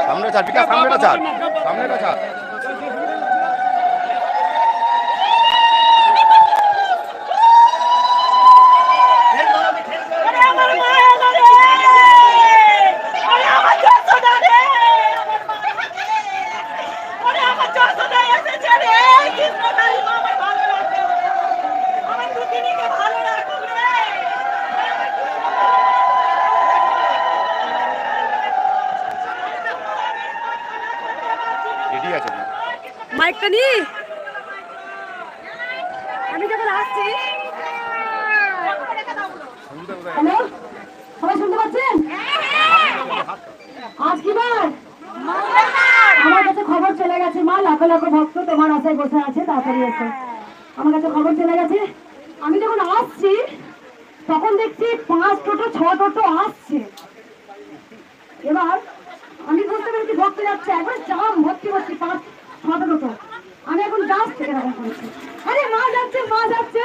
সামনে চার বিকাশ, সামনেটা চার, সামনেটা চার। মাইকটা নি আমি যখন আসছি। হ্যালো, সবাই শুনতে পাচ্ছেন? আজ কি বার? আমার কাছে খবর চলে গেছে মা, লাখো লাখো ভক্ত তোমার আশায় বসে আছে, তাড়াতাড়ি এসো। আমার কাছে খবর চলে গেছে। আমি যখন আসছি তখন দেখছি 5 টোটো 6 টোটো আসছে। এবার আমি বুঝতে পেরেছি ভক্ত যাচ্ছে, একবার জাম ভর্তি ভর্তি 5-6 টোটো। আমি এখন গাছ থেকে রাখা করেছি, আরে মা যাচ্ছে মা যাচ্ছে।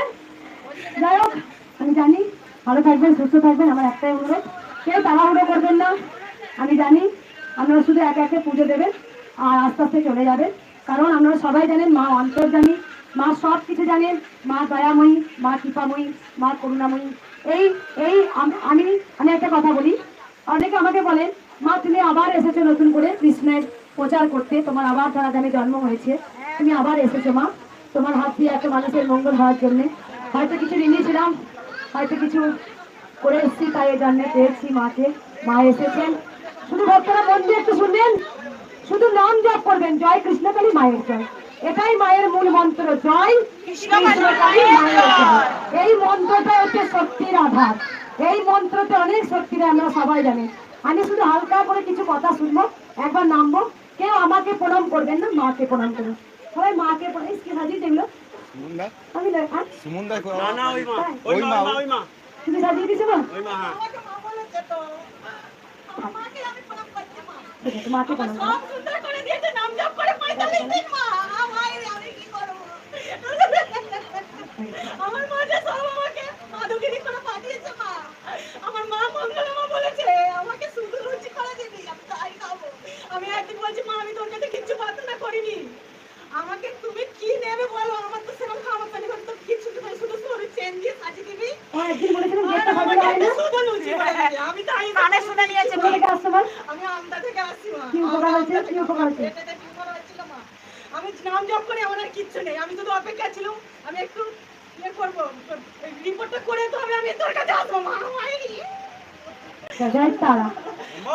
যাই হোক, আমি জানি ভালো থাকবেন, সুস্থ থাকবেন। আমার একটাই অনুরোধ, কেউ তাড়াহুড়ো করবেন না। আমি জানি আপনারা শুধু একে একে পুজো দেবেন আর আস্তে আস্তে চলে যাবেন, কারণ আপনারা সবাই জানেন মা অন্তর্যামী, মা সব কিছু জানেন, মা দয়াময়ী, মা কৃপাময়ী, মা করুণাময়ী। এই এই আমি একটা কথা বলি, অনেকে আমাকে বলেন মা তুমি আবার এসেছো নতুন করে কৃষ্ণের প্রচার করতে, তোমার আবার ধরাধামে জন্ম হয়েছে, তুমি আবার এসেছো মা, তোমার হাত দিয়ে এত মানুষের মঙ্গল হওয়ার জন্য। হয়তো কিছু ঋণী হয়তো কিছু করে এসেছি, তাই এই জন্মে পেয়েছি মাকে। মা এসেছেন, শুধু ভক্তরা মন দিয়ে একটু শুনবেন, শুধু নাম জপ করবেন, জয় কৃষ্ণকালী মায়ের জয়। এটাই মায়ের মূল মন্ত্র, জয় কৃষ্ণকালী মায়ের জয়। এই মন্ত্রটা হচ্ছে শক্তির আধার, এই মন্ত্রতে অনেক শক্তিরা আমরা সবাই জানি। আমি শুধু হালকা করে কিছু কথা শুনবো, একবার নামবো, কেউ আমাকে প্রণাম করবেন না, মাকে প্রণাম করবেন। সবাই মাকে প্রণাম। কি সাজিয়ে দেখলো তুমি সাজিয়ে দিছো না? মাকে প্রণাম আমার মা যে সব আমাকে মাধুগিরি করে পাঠিয়েছে মা। আমার মা মঙ্গলমা বলেছে আমাকে শুধু রুচি করে দিবি, আমি তাই খাবো। আমি একদিন বলছি মা আমি তোর কাছে কিচ্ছু প্রার্থনা করিনি, আমাকে তুমি কি নেবে বলো, আমার তো সেরকম খাবার পানি তো কিছু তুমি শুধু শুধু চেন দিয়ে সাজিয়ে দিবি। একদিন বলেছিলাম গেটটা সাজানো হয় না, শুধু লুচি করে দিবি। আমি তাই কানে শুনে নিয়েছি। কোথা থেকে আসছো মা? আমি আমদা থেকে আসছি মা। কি উপকার হয়েছে? কি উপকার হয়েছে? এটাতে কি উপকার হয়েছিল মা? আমি নাম জপ করে আমার আর কিচ্ছু নেই, আমি শুধু অপেক্ষা ছিলাম আমি একটু ইয়ে করবো, রিপোর্টটা করে তো আমি তোর কাছে আসবো মা। জয় তারা,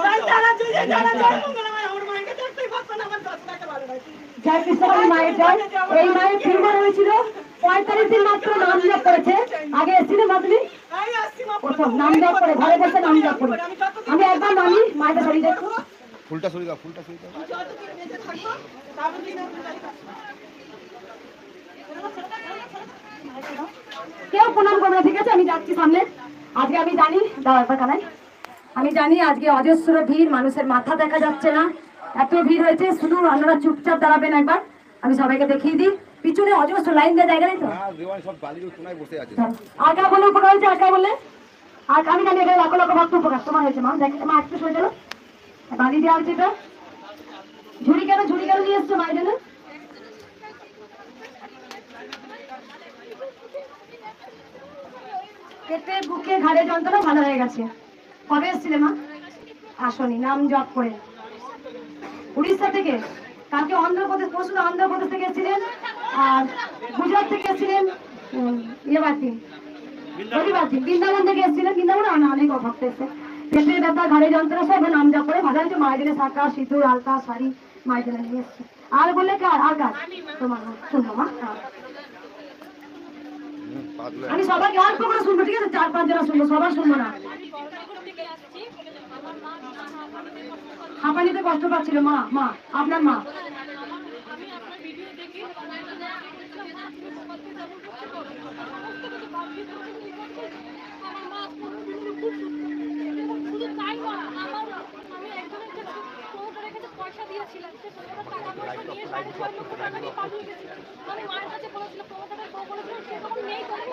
জয় তারা, জয় তারা, জয় মঙ্গলময়। আমার মায়ের কাছে একটাই বার্তা, আমার 10 টাকা ভালো লাগে। জয় কৃষ্ণকালী মায়ের জয়। এই মায়ের ফিরবার হয়েছিল 45 দিন মাত্র নাম জপ করেছে। আগে এসেছিল মা তুমি? প্রথম নাম জপ করে ঘরে বসে নাম জপ করে। আমি একবার নামি মায়ের সরিয়ে দেখো, ফুলটা সরিয়ে দাও, ফুলটা সরিয়ে দাও। কেউ প্রণাম করবে না, ঠিক আছে? আমি যাচ্ছি সামনে। আজকে আমি জানি, দাও একবার কানাই, আমি জানি আজকে অজস্র ভিড়, মানুষের মাথা দেখা যাচ্ছে না, এত ভিড় হয়েছে। শুধু আপনারা চুপচাপ দাঁড়াবেন, একবার আমি সবাইকে দেখিয়ে দিই। পিছনে অজস্র লাইন দেওয়া জায়গা নেই তো, আঁকা বলে উপকার হয়েছে, আঁকা বলে আর আমি জানি এখানে লাখো লাখো ভক্ত উপকার তোমার হয়েছে মা। দেখ মা একটু সরে গেল, বাড়ি দেওয়া হয়েছে এটা। ঝুড়ি কেন নিয়ে এসছো মায়ের জন্য? পেটে বুকে ঘাড়ে যন্ত্রণা ভালো হয়ে গেছে। কবে এসেছিলে মা? আসনি, নাম জপ করে। উড়িষ্যা থেকে, কালকে অন্ধ্রপ্রদেশ, পরশু অন্ধ্রপ্রদেশ থেকে এসেছিলেন, আর গুজরাট থেকে এসেছিলেন বৃন্দাবন থেকে এসেছিলেন। বৃন্দাবন অনেক ভক্ত এসছে। পেটের ব্যথা, ঘাড়ে যন্ত্রণা সব নাম জপ করে ভালো হয়েছে। মায়ের জন্য শাঁখা, সিঁদুর, আলতা, শাড়ি মায়ের জন্য নিয়ে এসছে। আর বললে কার? আর কার? তোমার শুনবো মা। আমি সবাইকে অল্প করে শুনবো, ঠিক আছে? 4-5 জনা শুনবো, সবার শুনবো না। হাঁপানিতে কষ্ট পাচ্ছিল মা, আপনার মা। পয়সা দিয়েছিলাম, টাকা পয়সা নিয়ে 5.5 টাকা নিয়ে পাঠিয়ে গেছে। আমি মায়ের কাছে বলেছিল,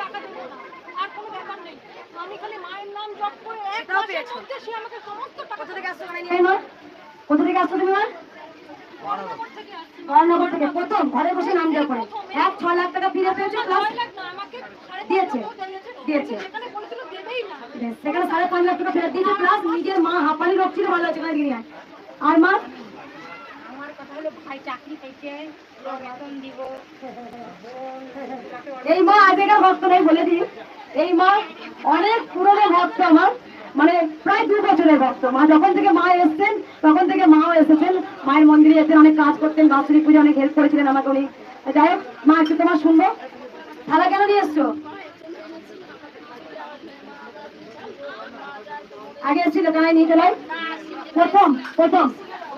টাকা দেবো না, আর কোনো ব্যাপার নেই। আমি খালি মায়ের জব করে এক সেটাও মাসের পেয়েছো। মধ্যে সে আমাকে সমস্ত টাকা কোথা থেকে আসছো এই মা? কোথা থেকে আসছো তুমি মা? মহানগর থেকে আসছে। মহানগর থেকে প্রথম ঘরে বসে নাম দেওয়া করে 6 লাখ টাকা ফিরে পেয়েছো প্লাস 6 লাখ না, আমাকে 5.5 দিয়েছে। লাখ টাকা দিয়েছে। যেখানে বলেছিল দেবেই না। সেখানে 5.5 লাখ টাকা ফেরত দিয়েছে প্লাস নিজের মা হাঁপানি রোগ ছিল ভালো আছে নিয়ে আর মা আমার কথা হলো ভাই চাকরি পেয়েছে, বেতন দিব। এই মা আগেকার ভক্ত নয় বলে দিই, এই মা অনেক পুরনো ভক্ত আমার, মানে প্রায় 2 বছরের ভক্ত। মা যখন থেকে মা এসছেন তখন থেকে মাও এসেছেন, মায়ের মন্দিরে এসেছেন, অনেক কাজ করতেন, বাৎসরিক পুজো অনেক হেল্প করেছিলেন আমাকে উনি। যাই হোক মা একটু তোমার শুনবো, থালা কেন নিয়ে এসছো? আগে এসেছিল জানাই নিয়ে চলাই প্রথম প্রথম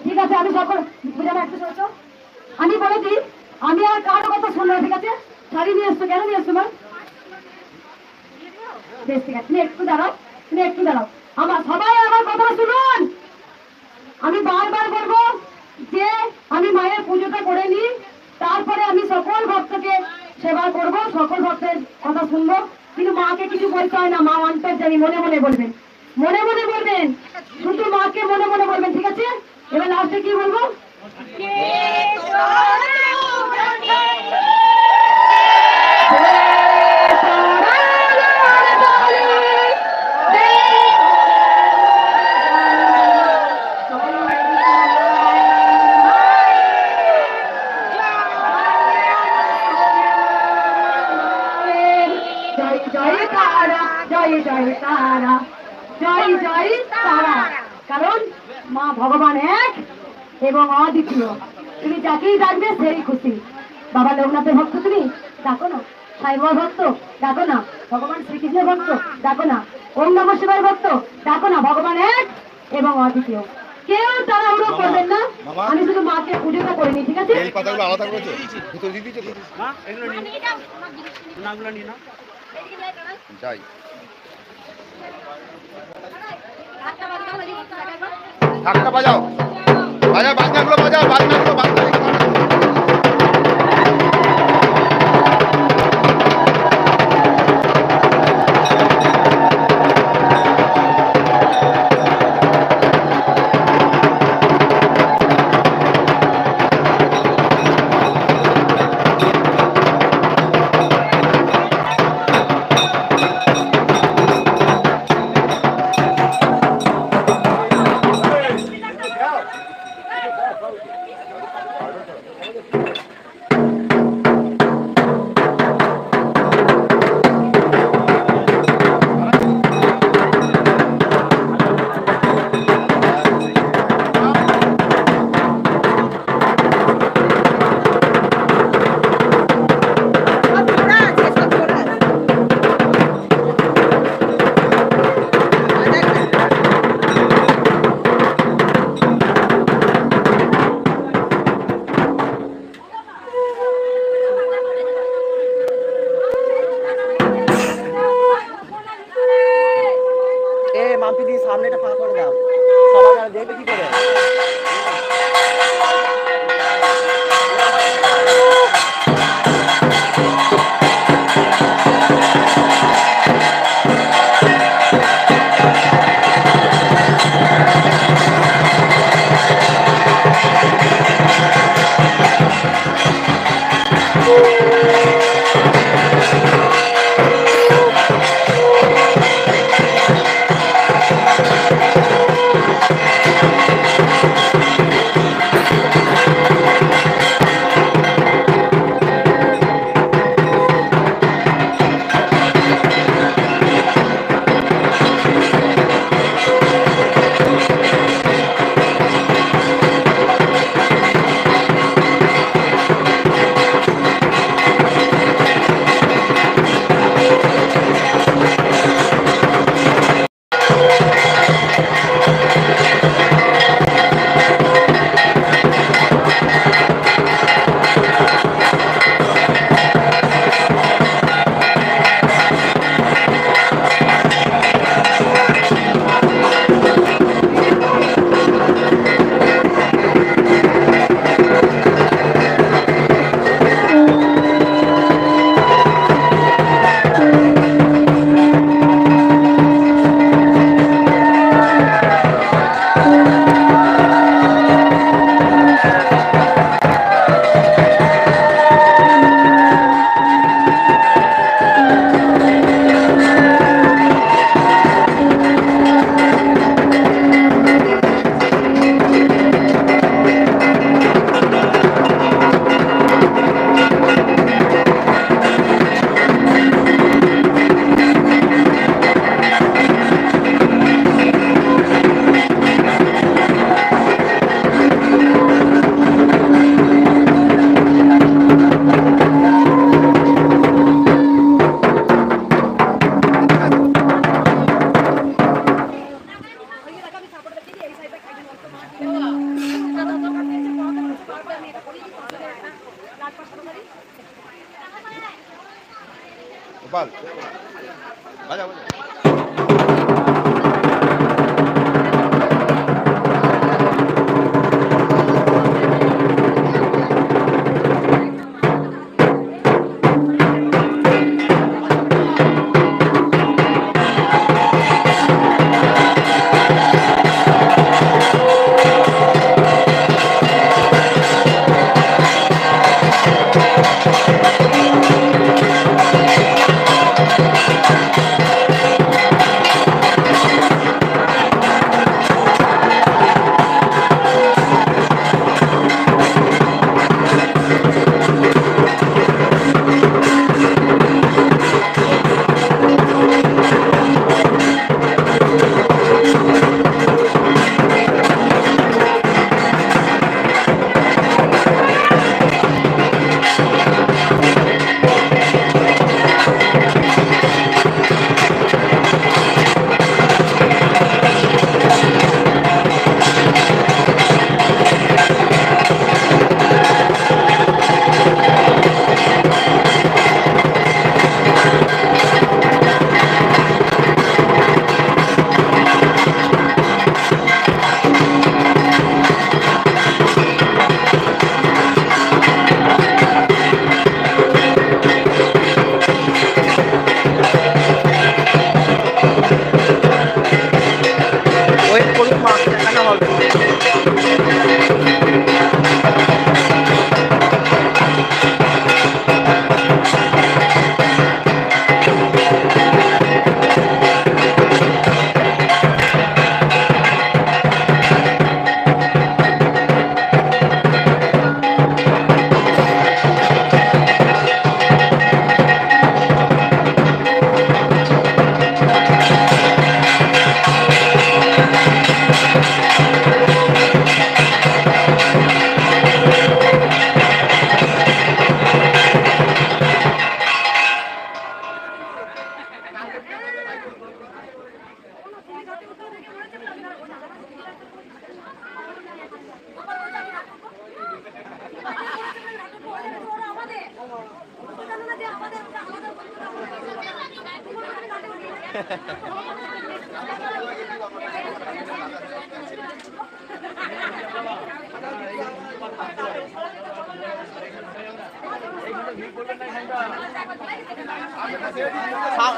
ঠিক আছে। আমি সকল বুঝাবো একটু চলছো, আমি বলে দিই আমি আর কারো কথা শুনবো, ঠিক আছে? শাড়ি নিয়ে এসছো, কেন নিয়ে এসছো মা? বেশ ঠিক আছে, তুমি একটু দাঁড়াও, তুমি একটু দাঁড়াও। আমার সবাই আমার কথা শুনুন, আমি বারবার বলবো যে আমি মায়ের পুজোটা করে নিই, তারপরে আমি সকল ভক্তকে সেবা করব, সকল ভক্তের কথা শুনবো। কিন্তু মাকে কিছু বলতে হয় না, মা অন্তর্যামী, মনে মনে বলবেন, মনে মনে বলবেন, শুধু মাকে মনে মনে বলবেন, ঠিক আছে? এবার লাস্টে কি বলবো? জয় জয় তারা, জয় জয় তারা, জয় জয় তারা। কারণ মা ভগবান এক এবং অদ্বিতীয়, তুমি যাকেই ডাকবে সেই খুশি। বাবা লোকনাথের ভক্ত তুমি, ডাকো না। সাই বাবার ভক্ত, ডাকো না। ভগবান শ্রীকৃষ্ণের ভক্ত, ডাকো না। ওম নমঃ শিবায়ের ভক্ত, ডাকো না। ভগবান এক এবং অদ্বিতীয়, কেউ তাড়াহুড়ো করবেন না। আমি শুধু মাকে পুজোটা করে নিই, ঠিক আছে? এই পাতাগুলো আলাদা করেছো, ভিতরে দিয়ে দিয়েছো তো? যাই ঢাকটা বাজাও, বাজাও বাজনাগুলো, বাজাও বাজনাগুলো, বাজনা মাম্পি দিয়ে সামনেটা ফাঁকা করে দাও, সবাই আর দেখবে কি করে।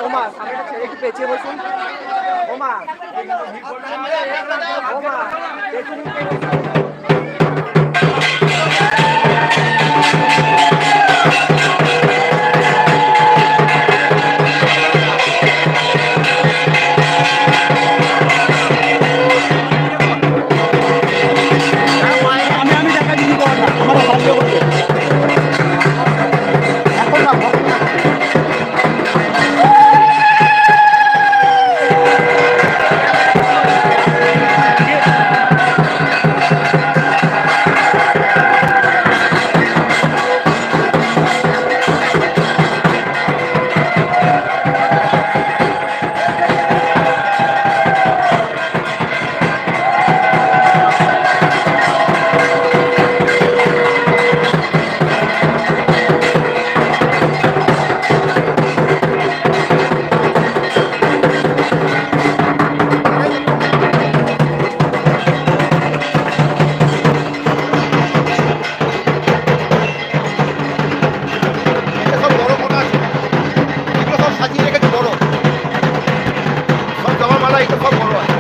ওমা সামনেটা ছেড়ে একটু পেঁচিয়ে বসুন। ওমা ওমা পেছনে আমি দেখা দিতে পারবো না, আমার ভাগ্য করতে এখন না এটা সব বড় কোনা আছে, এগুলো সব সাজিয়ে রেখেছে বড়, সব জমা মালা এগুলো সব বড় আছে।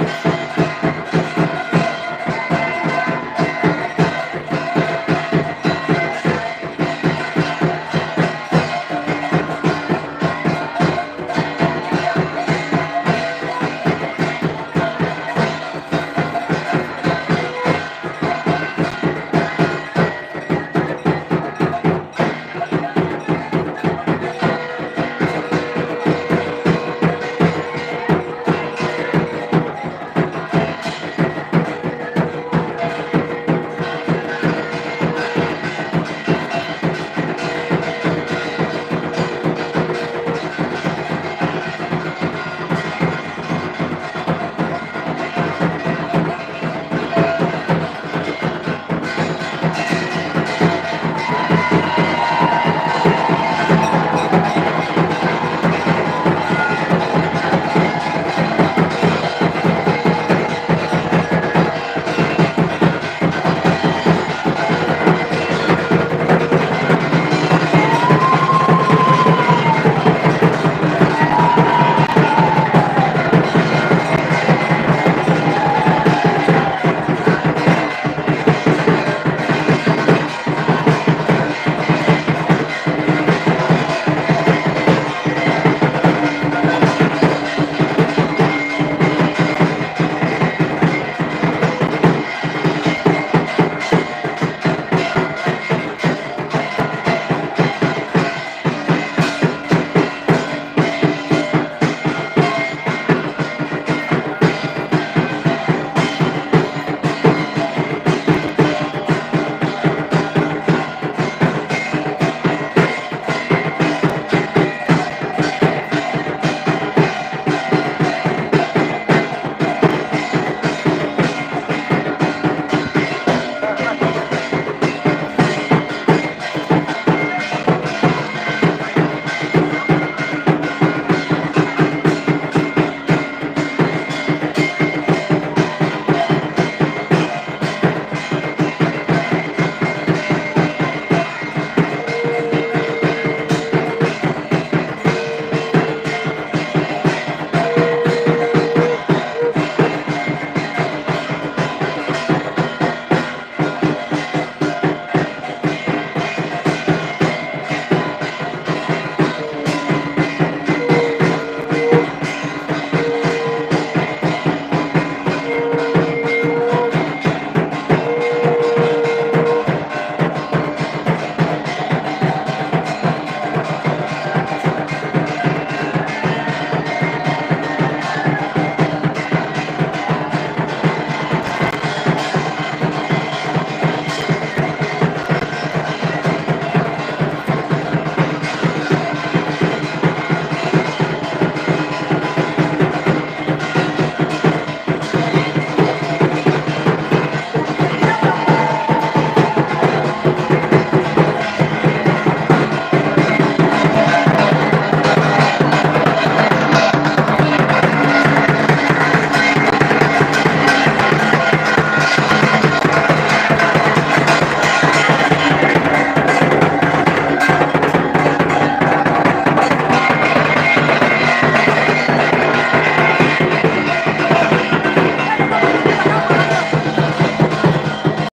করছি